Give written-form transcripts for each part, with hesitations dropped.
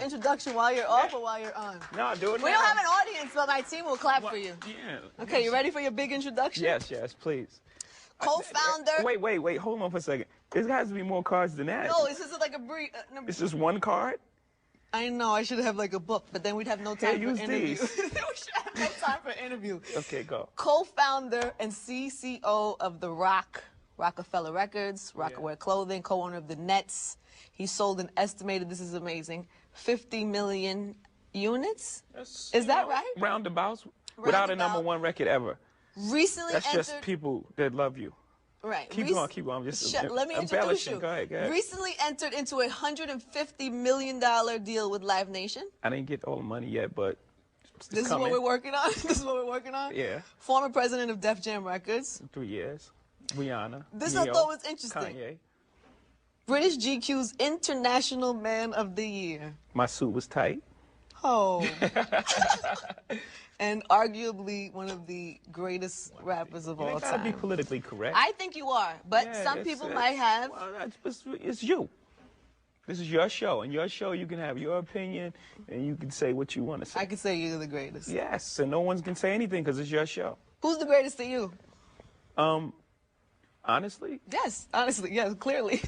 introduction while you're off or while you're on? No, do it now. We don't have an audience, but my team will clap for you. Yeah. Okay, you ready for your big introduction? Yes, please. Co-founder. Wait, hold on for a second. There has to be more cards than that. No, this is like a brief. It's just one card? I know, I should have like a book, but then we'd have no time for interview. These. We should have no time for interview. Okay, go. Co-founder and CCO of the Rockefeller Records, Rockaware Clothing, co-owner of the Nets. He sold an estimated, this is amazing, 50 million units? Is that right? Roundabouts. Without a #1 record ever. Recently That's entered... just people that love you. Right. Keep going. I'm just let me introduce you. Go ahead. Recently entered into a $150 million deal with Live Nation. I didn't get all the money yet, but this is what we're working on. This is what we're working on. Yeah. Former president of Def Jam Records. 3 years. Rihanna. This Neo, I thought was interesting. Kanye. British GQ's International Man of the Year. My suit was tight. Oh. And arguably one of the greatest rappers of all You time. gotta be politically correct. I think you are, but some people might have. Well, it's you. This is your show, and your show you can have your opinion, and you can say what you want to say. I can say you're the greatest. Yes, and no one can say anything because it's your show. Who's the greatest to you? Honestly? Yes, clearly.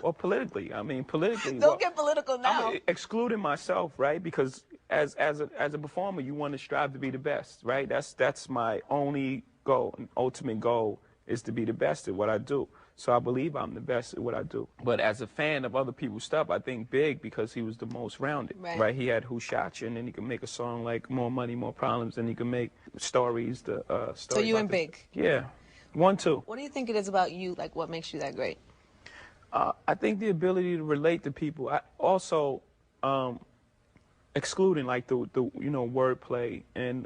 Or politically. I mean, politically. Don't get political now. I'm excluding myself, right? Because as a performer, you want to strive to be the best, right? That's my only goal, and ultimate goal is to be the best at what I do. So I believe I'm the best at what I do. But as a fan of other people's stuff, I think Big because he was the most rounded, right? He had Who Shot You, and then he could make a song like More Money, More Problems, and he could make stories. So you and Big? Yeah. 1, 2. What do you think it is about you, like what makes you that great? I think the ability to relate to people. I also excluding like the wordplay and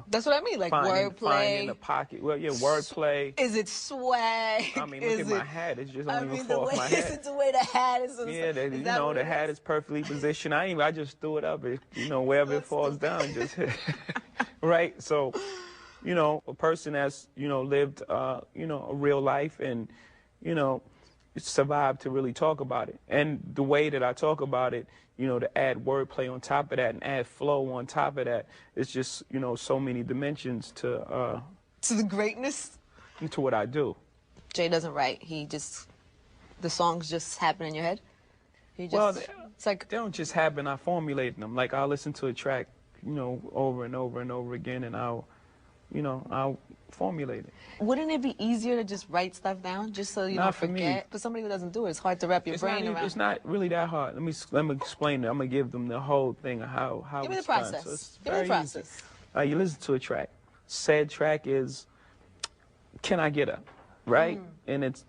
that's what I mean, like wordplay. Finding the pocket. Well, yeah, wordplay. Is it swag? I mean, look at my hat. It's just don't even fall off my head. The way the hat is. Yeah, the hat is perfectly positioned. I just threw it up. Wherever it falls down, just hit. Right. So. A person that's, lived, a real life and, survived to really talk about it. And the way that I talk about it, to add wordplay on top of that and add flow on top of that, it's just, so many dimensions to the greatness? To what I do. Jay doesn't write. The songs just happen in your head? It's like they don't just happen. I formulate them. Like I'll listen to a track, over and over and over again, and I'll formulate it. Wouldn't it be easier to just write stuff down, just so you don't forget? For somebody who doesn't do it, it's hard to wrap your brain around. It's not really that hard. Let me explain it. I'm gonna give them the whole thing of how Give me the it's done. process. So Give me the process. You listen to a track. Said track is "Can I Get Up," right? And it's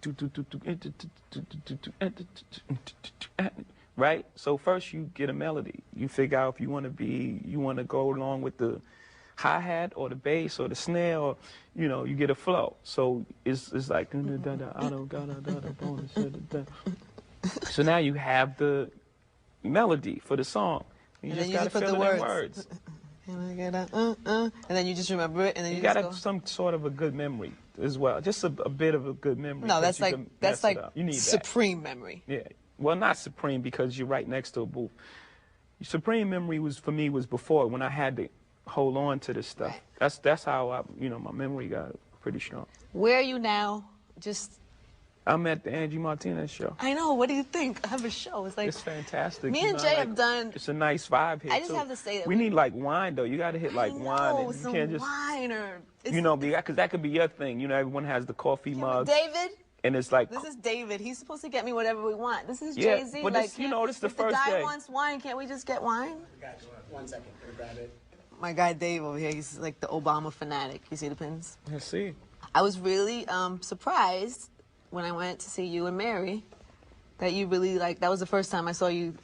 right. So first you get a melody. You figure out if you want to go along with the hi-hat or the bass or the snare, or you get a flow. So it's like I don't got a bonus. So now you have the melody for the song. You just gotta fill it in words. And then you just remember it, and then you gotta just some sort of a good memory as well. Just a bit of a good memory. No, that's like you need supreme memory. Yeah. Well, not supreme because you're right next to a booth. Supreme memory was before when I had to hold on to this stuff. Right. That's how my memory got pretty strong. Where are you now? I'm at the Angie Martinez show. I know. What do you think? I have a show. It's fantastic. Me and Jay have done. It's a nice vibe here. I just have to say that we need like wine though. You got to hit like wine. You can't just wine or because that could be your thing. Everyone has the coffee mug. David. And it's like this is David. He's supposed to get me whatever we want. This is Jay-Z. But this is the first day. If the guy wants wine, can't we just get wine? Got you. 1 second. Gonna grab it. My guy Dave over here, he's like the Obama fanatic. You see the pins? I see. I was really surprised when I went to see you and Mary that you really that was the first time I saw you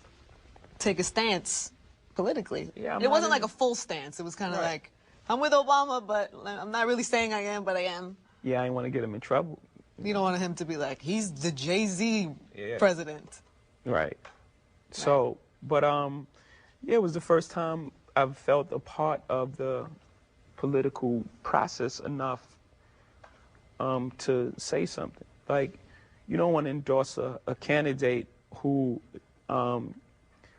take a stance politically. Yeah, it wasn't like a full stance. It was kind of like, I'm with Obama, but I'm not really saying I am, but I am. Yeah, I didn't want to get him in trouble. You don't want him to be like, he's the Jay-Z president. Right. So, but it was the first time I've felt a part of the political process enough to say something. Like, you don't want to endorse a candidate who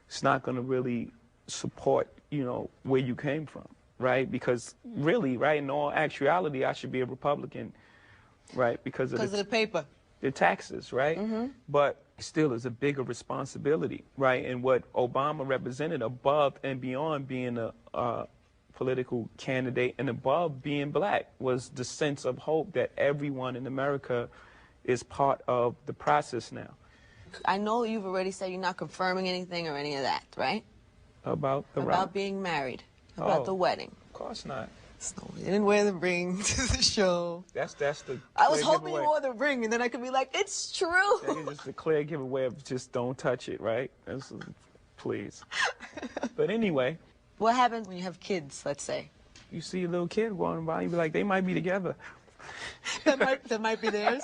it's not going to really support, you know, where you came from, right? Because really, right, in all actuality, I should be a Republican, right? Because of the paper. The taxes, right? But still is a bigger responsibility, right? And what Obama represented above and beyond being a political candidate and above being black was the sense of hope that everyone in America is part of the process now. I know you've already said you're not confirming anything or any of that, right? About the About being married, about the wedding. Of course not. So you didn't wear the ring to the show. That's the. I was hoping you wore the ring, and then I could be like, it's true. That is just a clear giveaway of just don't touch it, right? Please. But anyway. What happens when you have kids, let's say? You see a little kid walking by, you be like, they might be together. that might be theirs?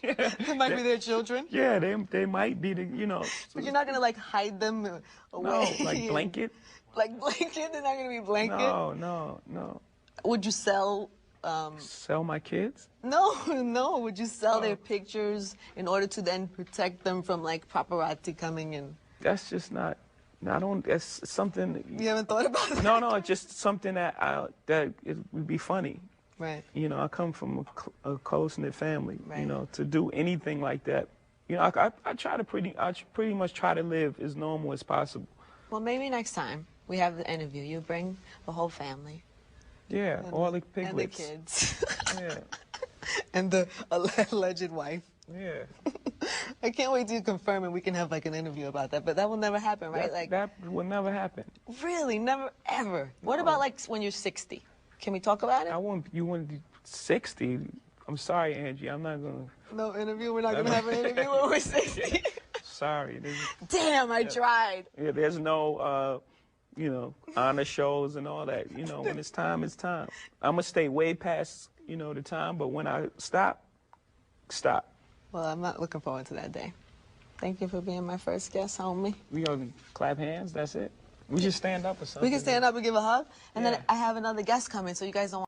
Yeah. That might be their children? Yeah, they might be, you know. But you're not going to, like, hide them away? No, like blanket? Like blanket? They're not going to be blanket? No. Would you sell... Sell my kids? No. Would you sell their pictures in order to then protect them from, like, paparazzi coming in? That's just not... That's something... You haven't thought about it? No, it's just something that it would be funny. Right. You know, I come from a close-knit family. Right. You know, to do anything like that, you know, I pretty much try to live as normal as possible. Well, maybe next time we have the interview, you bring the whole family. Yeah, all the piglets. And the kids. Yeah. And the alleged wife. Yeah. I can't wait to confirm and we can have like an interview about that. But that will never happen, right? That will never happen. Really? Never, ever? What about like when you're 60? Can we talk about it? You want to be 60? I'm sorry, Angie. I'm not going to. No interview? We're not going to have an interview when we're 60? Sorry. Damn, I tried. Yeah, there's no, you know, honor shows and all that. You know, when it's time, it's time. I'm going to stay way past, you know, the time. But when I stop. Well, I'm not looking forward to that day. Thank you for being my first guest, homie. We gonna clap hands, that's it? We just stand up or something. We can stand up and give a hug, and then I have another guest coming, so you guys don't